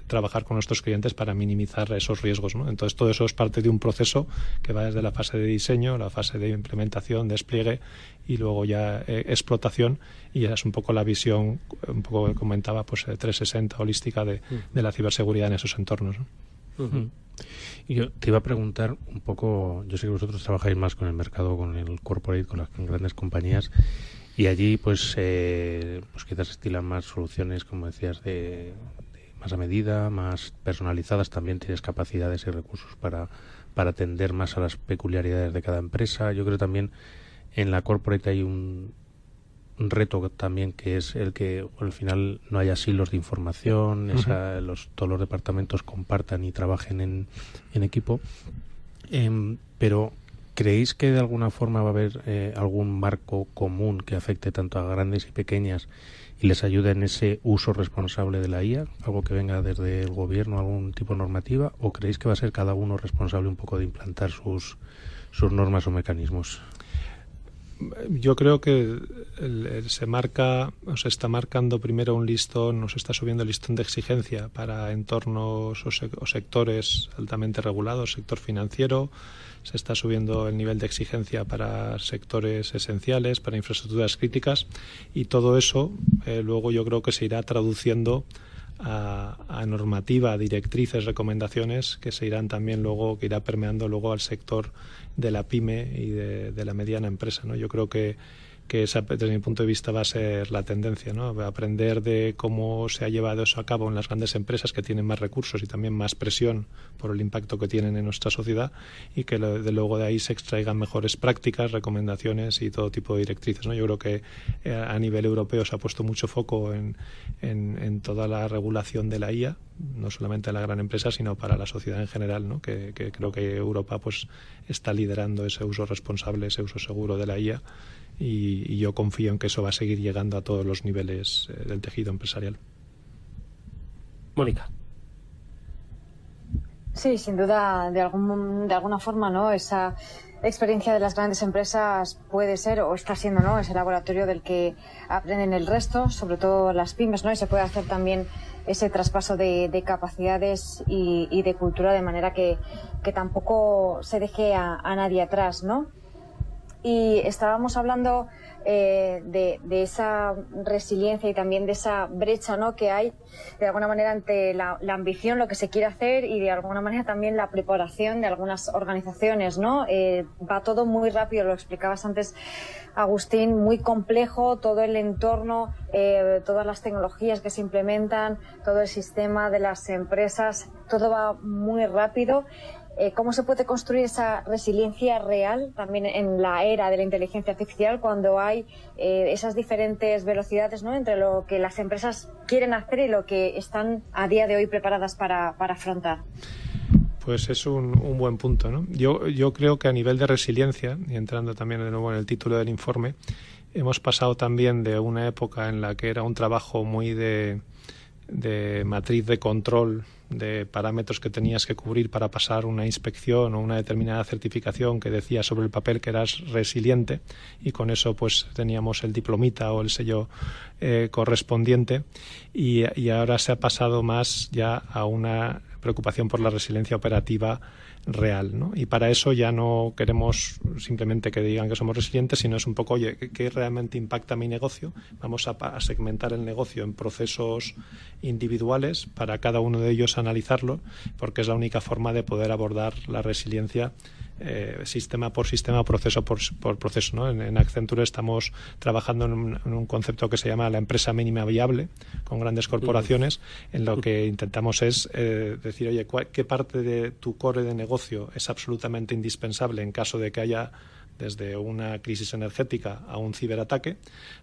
trabajar con nuestros clientes para minimizar esos riesgos, ¿no? Entonces todo eso es parte de un proceso que va desde la fase de diseño, la fase de implementación, despliegue y luego ya explotación, y esa es un poco la visión, un poco que comentaba, pues 360 holística de la ciberseguridad en esos entornos, ¿no? Y yo te iba a preguntar un poco, yo sé que vosotros trabajáis más con el mercado, con el corporate, con las grandes compañías, y allí pues quizás estilan más soluciones, como decías, de más a medida, más personalizadas. También tienes capacidades y recursos para atender más a las peculiaridades de cada empresa. Yo creo también en la corporate hay un reto también, que es el que al final no haya silos de información, todos los departamentos compartan y trabajen en equipo. Pero ¿creéis que de alguna forma va a haber algún marco común que afecte tanto a grandes y pequeñas y les ayude en ese uso responsable de la IA? ¿Algo que venga desde el gobierno, algún tipo de normativa? ¿O creéis que va a ser cada uno responsable un poco de implantar sus normas o mecanismos? Yo creo que se está marcando primero un listón, nos está subiendo el listón de exigencia para entornos o sectores altamente regulados, sector financiero. Se está subiendo el nivel de exigencia para sectores esenciales, para infraestructuras críticas, y todo eso luego yo creo que se irá traduciendo a normativa, a directrices, recomendaciones que se irán también luego, que irá permeando luego al sector de la pyme y de la mediana empresa, ¿no? Yo creo que esa, desde mi punto de vista, va a ser la tendencia, ¿no? Aprender de cómo se ha llevado eso a cabo en las grandes empresas, que tienen más recursos y también más presión por el impacto que tienen en nuestra sociedad, y que luego de ahí se extraigan mejores prácticas, recomendaciones y todo tipo de directrices, ¿no? Yo creo que a nivel europeo se ha puesto mucho foco en toda la regulación de la IA, no solamente a la gran empresa, sino para la sociedad en general, ¿no? Que creo que Europa pues está liderando ese uso responsable, ese uso seguro de la IA. Y yo confío en que eso va a seguir llegando a todos los niveles del tejido empresarial. Mónica. Sí, sin duda, de alguna forma, ¿no? Esa experiencia de las grandes empresas puede ser, o está siendo, ¿no?, ese laboratorio del que aprenden el resto, sobre todo las pymes, ¿no? Y se puede hacer también ese traspaso de capacidades y de cultura, de manera que tampoco se deje a nadie atrás, ¿no? Y estábamos hablando de esa resiliencia y también de esa brecha, ¿no?, que hay de alguna manera entre la ambición, lo que se quiere hacer, y de alguna manera también la preparación de algunas organizaciones, ¿no? Va todo muy rápido, lo explicabas antes, Agustín, muy complejo todo el entorno, todas las tecnologías que se implementan, todo el sistema de las empresas, todo va muy rápido. ¿Cómo se puede construir esa resiliencia real también en la era de la inteligencia artificial, cuando hay esas diferentes velocidades, ¿no?, entre lo que las empresas quieren hacer y lo que están a día de hoy preparadas para afrontar? Pues es un buen punto, ¿no? Yo creo que a nivel de resiliencia, y entrando también de nuevo en el título del informe, hemos pasado también de una época en la que era un trabajo muy de matriz de control, de parámetros que tenías que cubrir para pasar una inspección o una determinada certificación que decía sobre el papel que eras resiliente, y con eso pues teníamos el diplomita o el sello correspondiente, y ahora se ha pasado más ya a una preocupación por la resiliencia operativa real, ¿no? Y para eso ya no queremos simplemente que digan que somos resilientes, sino es un poco, oye, ¿qué realmente impacta mi negocio? Vamos a segmentar el negocio en procesos individuales para cada uno de ellos analizarlo, porque es la única forma de poder abordar la resiliencia sistema por sistema, proceso por proceso, ¿no? En Accenture estamos trabajando en un concepto que se llama la empresa mínima viable, con grandes corporaciones, en lo que intentamos es decir, oye, ¿qué parte de tu core de negocio es absolutamente indispensable en caso de que haya desde una crisis energética a un ciberataque,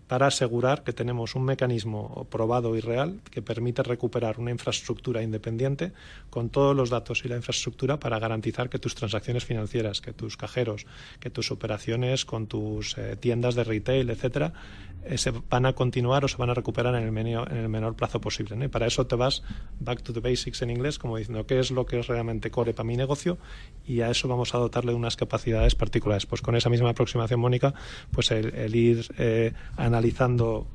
para asegurar que tenemos un mecanismo probado y real que permite recuperar una infraestructura independiente con todos los datos y la infraestructura para garantizar que tus transacciones financieras, que tus cajeros, que tus operaciones con tus tiendas de retail, etcétera, se van a continuar o se van a recuperar en el menor plazo posible, ¿no? Y para eso te vas back to the basics en inglés, como diciendo qué es lo que es realmente core para mi negocio, y a eso vamos a dotarle de unas capacidades particulares. Pues con esa misma aproximación, Mónica, pues el ir analizando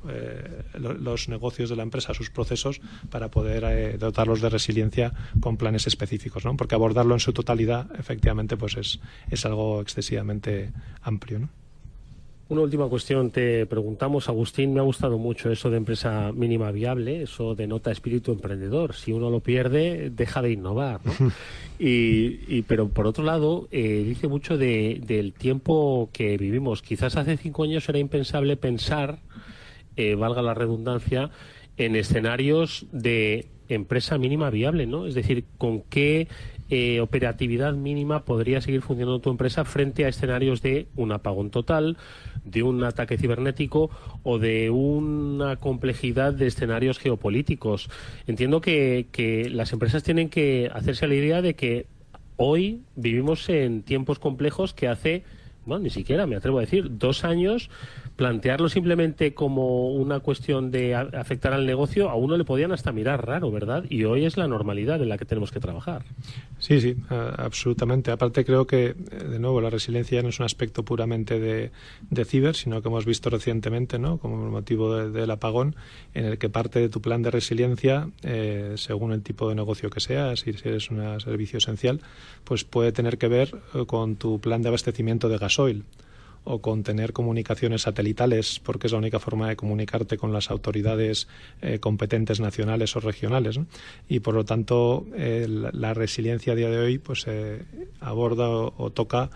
los negocios de la empresa, sus procesos, para poder dotarlos de resiliencia con planes específicos, ¿no? Porque abordarlo en su totalidad, efectivamente, pues es algo excesivamente amplio, ¿no? Una última cuestión, te preguntamos, Agustín, me ha gustado mucho eso de empresa mínima viable, eso denota espíritu emprendedor. Si uno lo pierde, deja de innovar, ¿no? Pero por otro lado, dice mucho del tiempo que vivimos. Quizás hace 5 años era impensable pensar, valga la redundancia, en escenarios de empresa mínima viable, ¿no? Es decir, ¿con qué operatividad mínima podría seguir funcionando tu empresa frente a escenarios de un apagón total, de un ataque cibernético o de una complejidad de escenarios geopolíticos? Entiendo que las empresas tienen que hacerse a la idea de que hoy vivimos en tiempos complejos que hace, bueno, ni siquiera me atrevo a decir, 2 años, plantearlo simplemente como una cuestión de afectar al negocio, a uno le podían hasta mirar raro, ¿verdad? Y hoy es la normalidad en la que tenemos que trabajar. Sí, absolutamente. Aparte creo que, de nuevo, la resiliencia no es un aspecto puramente de ciber, sino que hemos visto recientemente, ¿no?, como motivo del apagón, en el que parte de tu plan de resiliencia, según el tipo de negocio que sea, si eres un servicio esencial, pues puede tener que ver con tu plan de abastecimiento de gasoil, o con tener comunicaciones satelitales, porque es la única forma de comunicarte con las autoridades competentes nacionales o regionales, ¿no? Y por lo tanto la resiliencia a día de hoy pues aborda o toca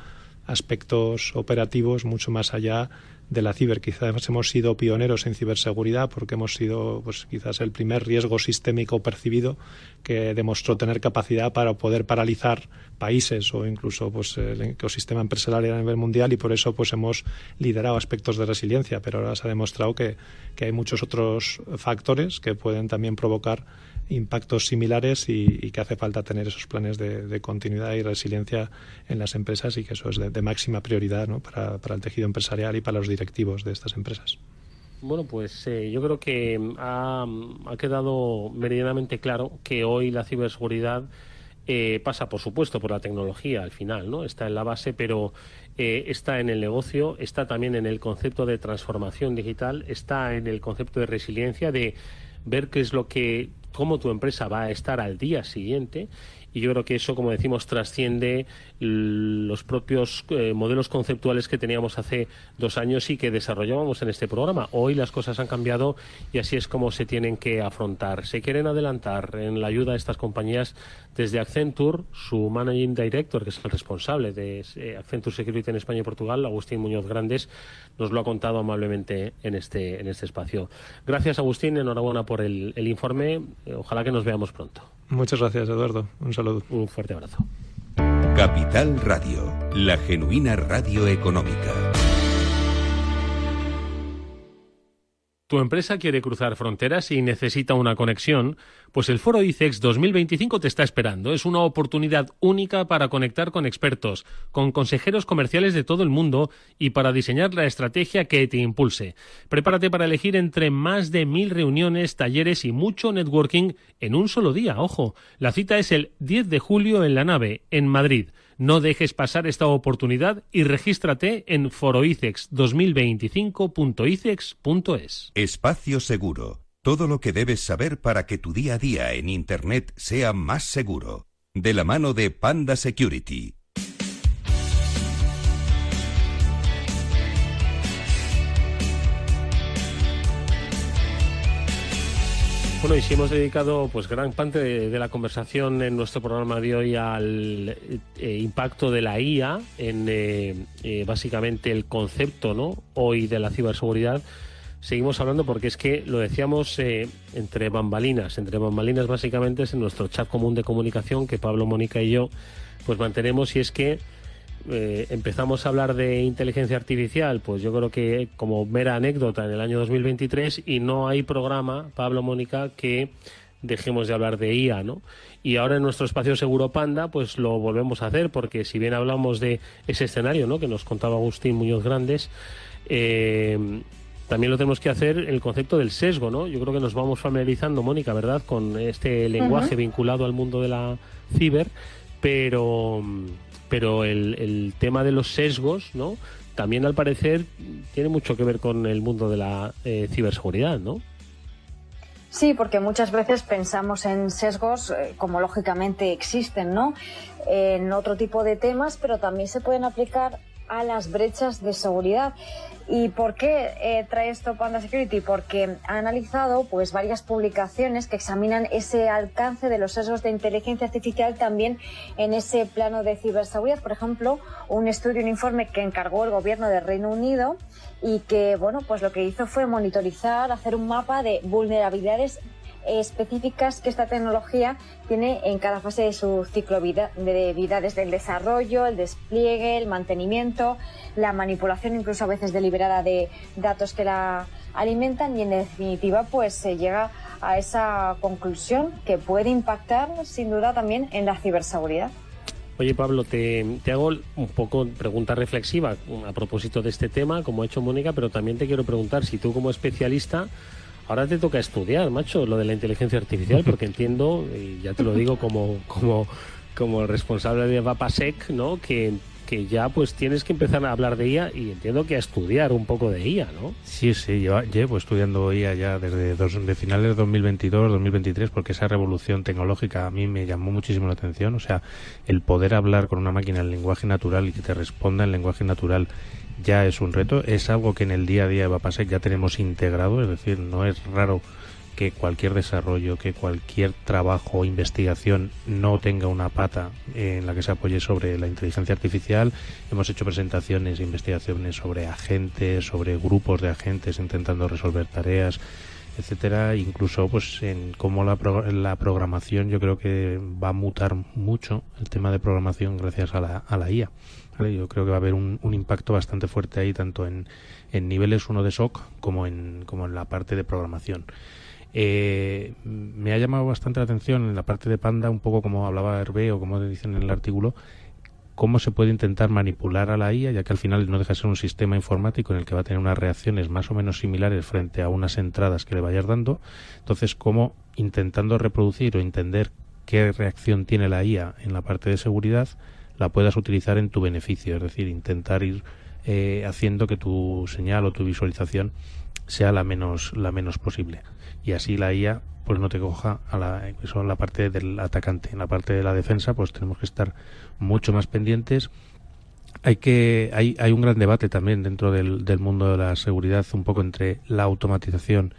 aspectos operativos mucho más allá de la ciber. Quizás hemos sido pioneros en ciberseguridad porque hemos sido pues quizás el primer riesgo sistémico percibido que demostró tener capacidad para poder paralizar países o incluso pues el ecosistema empresarial a nivel mundial, y por eso pues hemos liderado aspectos de resiliencia, pero ahora se ha demostrado que hay muchos otros factores que pueden también provocar impactos similares y que hace falta tener esos planes de continuidad y resiliencia en las empresas, y que eso es de máxima prioridad, ¿no?, para el tejido empresarial y para los directivos de estas empresas. Bueno, pues yo creo que ha quedado meridianamente claro que hoy la ciberseguridad pasa, por supuesto, por la tecnología al final, ¿no? Está en la base, pero está en el negocio, está también en el concepto de transformación digital, está en el concepto de resiliencia, de ver qué es cómo tu empresa va a estar al día siguiente. Y yo creo que eso, como decimos, trasciende los propios modelos conceptuales que teníamos hace 2 años y que desarrollábamos en este programa. Hoy las cosas han cambiado y así es como se tienen que afrontar. Se quieren adelantar en la ayuda a estas compañías desde Accenture. Su Managing Director, que es el responsable de Accenture Security en España y Portugal, Agustín Muñoz Grandes, nos lo ha contado amablemente en este espacio. Gracias, Agustín, enhorabuena por el informe. Ojalá que nos veamos pronto. Muchas gracias, Eduardo. Un saludo. Un fuerte abrazo. Capital Radio, la genuina radio económica. ¿Tu empresa quiere cruzar fronteras y necesita una conexión? Pues el Foro ICEX 2025 te está esperando. Es una oportunidad única para conectar con expertos, con consejeros comerciales de todo el mundo y para diseñar la estrategia que te impulse. Prepárate para elegir entre más de 1000 reuniones, talleres y mucho networking en un solo día. Ojo, la cita es el 10 de julio en La Nave, en Madrid. No dejes pasar esta oportunidad y regístrate en foroicex2025.icex.es. Espacio Seguro. Todo lo que debes saber para que tu día a día en Internet sea más seguro. De la mano de Panda Security. Bueno, y si hemos dedicado pues gran parte de la conversación en nuestro programa de hoy al impacto de la IA en básicamente el concepto, ¿no?, hoy de la ciberseguridad, seguimos hablando porque es que lo decíamos entre bambalinas básicamente es en nuestro chat común de comunicación que Pablo, Mónica y yo pues mantenemos, y es que empezamos a hablar de inteligencia artificial, pues yo creo que como mera anécdota en el año 2023, y no hay programa, Pablo, Mónica, que dejemos de hablar de IA, ¿no? Y ahora en nuestro espacio Seguro Panda pues lo volvemos a hacer, porque si bien hablamos de ese escenario, ¿no?, que nos contaba Agustín Muñoz Grandes, también lo tenemos que hacer el concepto del sesgo, ¿no? Yo creo que nos vamos familiarizando, Mónica, ¿verdad?, con este lenguaje vinculado al mundo de la ciber, pero el tema de los sesgos, ¿no?, también al parecer tiene mucho que ver con el mundo de la ciberseguridad, ¿no? Sí, porque muchas veces pensamos en sesgos como lógicamente existen, ¿no?, en otro tipo de temas, pero también se pueden aplicar a las brechas de seguridad. ¿Y por qué trae esto Panda Security? Porque ha analizado pues varias publicaciones que examinan ese alcance de los sesgos de inteligencia artificial también en ese plano de ciberseguridad. Por ejemplo, un informe que encargó el gobierno del Reino Unido y que, bueno, pues lo que hizo fue monitorizar, hacer un mapa de vulnerabilidades específicas que esta tecnología tiene en cada fase de su ciclo de vida, desde el desarrollo, el despliegue, el mantenimiento, la manipulación incluso a veces deliberada de datos que la alimentan, y en definitiva pues se llega a esa conclusión que puede impactar sin duda también en la ciberseguridad. Oye, Pablo, te hago un poco pregunta reflexiva a propósito de este tema, como ha hecho Mónica, pero también te quiero preguntar si tú como especialista ahora te toca estudiar, macho, lo de la inteligencia artificial, porque entiendo, y ya te lo digo como responsable de VAPASEC, ¿no?, que ya pues tienes que empezar a hablar de IA y entiendo que a estudiar un poco de IA, ¿no? Sí, llevo estudiando IA ya desde de finales de 2022, 2023, porque esa revolución tecnológica a mí me llamó muchísimo la atención. O sea, el poder hablar con una máquina en lenguaje natural y que te responda en lenguaje natural ya es un reto. Es algo que en el día a día de VAPASEC ya tenemos integrado, es decir, no es raro que cualquier desarrollo, que cualquier trabajo o investigación no tenga una pata en la que se apoye sobre la inteligencia artificial. Hemos hecho presentaciones e investigaciones sobre agentes, sobre grupos de agentes intentando resolver tareas, etcétera. Incluso pues en cómo la programación, yo creo que va a mutar mucho el tema de programación gracias a la IA. ¿Vale? Yo creo que va a haber un impacto bastante fuerte ahí, tanto en niveles 1 de SOC como en la parte de programación. Me ha llamado bastante la atención en la parte de Panda, un poco como hablaba Hervé o como dicen en el artículo, cómo se puede intentar manipular a la IA, ya que al final no deja de ser un sistema informático en el que va a tener unas reacciones más o menos similares frente a unas entradas que le vayas dando. Entonces, cómo intentando reproducir o entender qué reacción tiene la IA en la parte de seguridad, la puedas utilizar en tu beneficio, es decir, intentar ir haciendo que tu señal o tu visualización sea la menos posible, y así la IA pues no te coja eso en la parte del atacante. En la parte de la defensa pues tenemos que estar mucho más pendientes. Hay un gran debate también dentro del mundo de la seguridad, un poco entre la automatización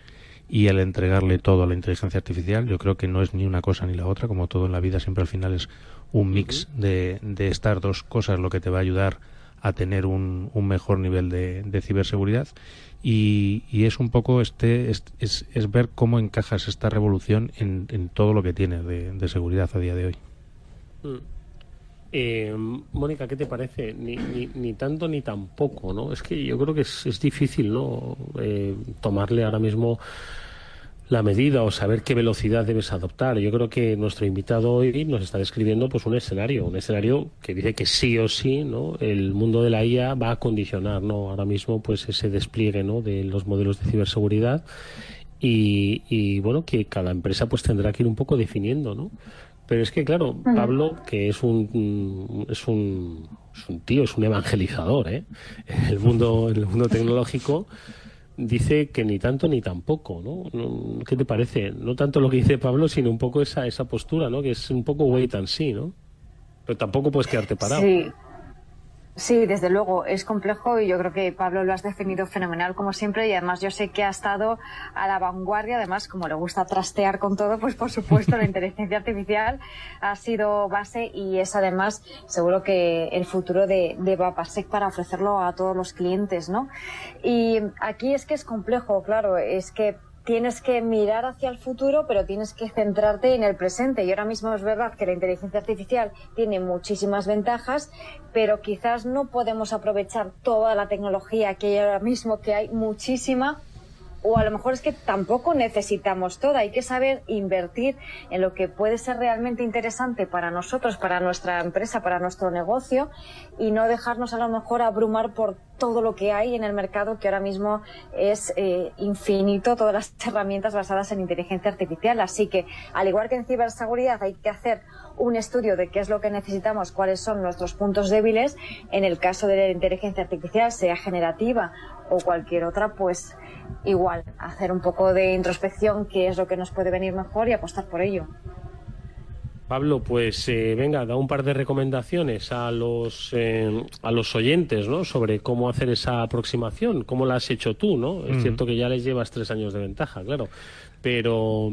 y el entregarle todo a la inteligencia artificial. Yo creo que no es ni una cosa ni la otra, como todo en la vida siempre al final es un mix de estas dos cosas lo que te va a ayudar a tener un mejor nivel de ciberseguridad, y es un poco es ver cómo encajas esta revolución en todo lo que tienes de seguridad a día de hoy. Mónica, ¿qué te parece? Ni tanto ni tampoco, ¿no? Es que yo creo que es difícil, ¿no?, tomarle ahora mismo la medida o saber qué velocidad debes adoptar. Yo creo que nuestro invitado hoy nos está describiendo pues un escenario que dice que sí o sí, ¿no?, el mundo de la IA va a condicionar, ¿no?, ahora mismo pues ese despliegue, ¿no?, de los modelos de ciberseguridad, y bueno, que cada empresa pues tendrá que ir un poco definiendo, ¿no? Pero es que claro, Pablo, que es un tío, es un evangelizador, el mundo tecnológico, dice que ni tanto ni tampoco, ¿no? ¿Qué te parece? No tanto lo que dice Pablo, sino un poco esa postura, ¿no?, que es un poco wait and see, ¿no? Pero tampoco puedes quedarte parado. Sí, desde luego, es complejo, y yo creo que Pablo lo has definido fenomenal como siempre, y además yo sé que ha estado a la vanguardia. Además, como le gusta trastear con todo, pues por supuesto la inteligencia artificial ha sido base, y es además seguro que el futuro de VAPASEC para ofrecerlo a todos los clientes, ¿no? Y aquí es que es complejo, claro, es que tienes que mirar hacia el futuro, pero tienes que centrarte en el presente. Y ahora mismo es verdad que la inteligencia artificial tiene muchísimas ventajas, pero quizás no podemos aprovechar toda la tecnología que hay ahora mismo, que hay muchísima, o a lo mejor es que tampoco necesitamos toda. Hay que saber invertir en lo que puede ser realmente interesante para nosotros, para nuestra empresa, para nuestro negocio, y no dejarnos a lo mejor abrumar por todo lo que hay en el mercado, que ahora mismo es infinito, todas las herramientas basadas en inteligencia artificial. Así que, al igual que en ciberseguridad, hay que hacer un estudio de qué es lo que necesitamos, cuáles son nuestros puntos débiles. En el caso de la inteligencia artificial, sea generativa o cualquier otra, pues igual, hacer un poco de introspección, qué es lo que nos puede venir mejor y apostar por ello. Pablo, pues venga, da un par de recomendaciones a los oyentes, ¿no? Sobre cómo hacer esa aproximación, cómo la has hecho tú, ¿no? Es cierto que ya les llevas 3 años de ventaja, claro, pero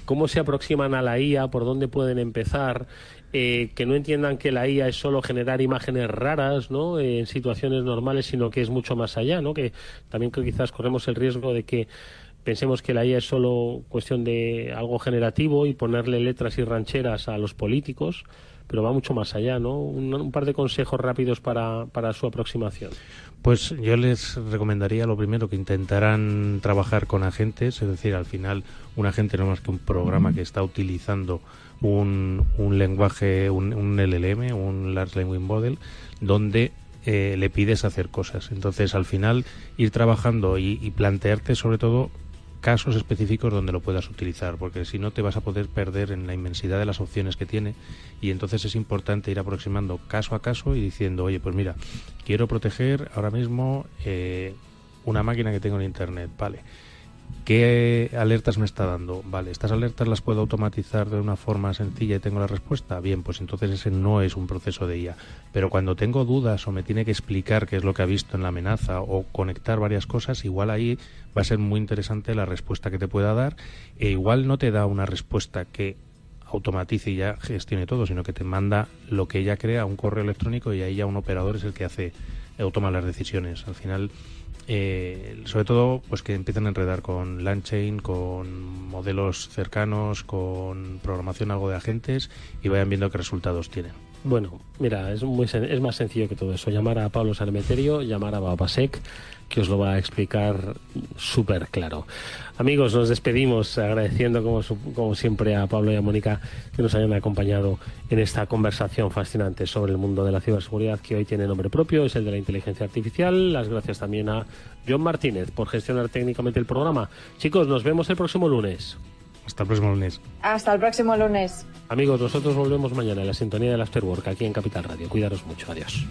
¿cómo se aproximan a la IA? ¿Por dónde pueden empezar? Que no entiendan que la IA es solo generar imágenes raras, ¿no? En situaciones normales, sino que es mucho más allá, ¿no? Que también que quizás corremos el riesgo de que pensemos que la IA es solo cuestión de algo generativo y ponerle letras y rancheras a los políticos, pero va mucho más allá, ¿no? Un par de consejos rápidos para su aproximación. Pues yo les recomendaría lo primero que intentaran trabajar con agentes, es decir, al final un agente no es más que un programa que está utilizando un lenguaje, un LLM, un Large Language Model, donde le pides hacer cosas. Entonces, al final, ir trabajando y plantearte sobre todo casos específicos donde lo puedas utilizar, porque si no te vas a poder perder en la inmensidad de las opciones que tiene, y entonces es importante ir aproximando caso a caso y diciendo, oye, pues mira, quiero proteger ahora mismo una máquina que tengo en internet, vale, ¿qué alertas me está dando? Vale, estas alertas las puedo automatizar de una forma sencilla y tengo la respuesta. Bien, pues entonces ese no es un proceso de IA. Pero cuando tengo dudas o me tiene que explicar qué es lo que ha visto en la amenaza o conectar varias cosas, igual ahí va a ser muy interesante la respuesta que te pueda dar, e igual no te da una respuesta que automatice y ya gestione todo, sino que te manda lo que ella crea a un correo electrónico y ahí ya un operador es el que toma las decisiones. Al final, sobre todo, pues que empiecen a enredar con LangChain, con modelos cercanos, con programación algo de agentes y vayan viendo qué resultados tienen. Bueno, mira, es más sencillo que todo eso. Llamar a Pablo Sanemeterio, llamar a Babasek, que os lo va a explicar súper claro. Amigos, nos despedimos agradeciendo como siempre a Pablo y a Mónica que nos hayan acompañado en esta conversación fascinante sobre el mundo de la ciberseguridad, que hoy tiene nombre propio, es el de la inteligencia artificial. Las gracias también a John Martínez por gestionar técnicamente el programa. Chicos, nos vemos el próximo lunes. Hasta el próximo lunes. Hasta el próximo lunes. Amigos, nosotros volvemos mañana en la sintonía del Afterwork aquí en Capital Radio. Cuidaros mucho. Adiós.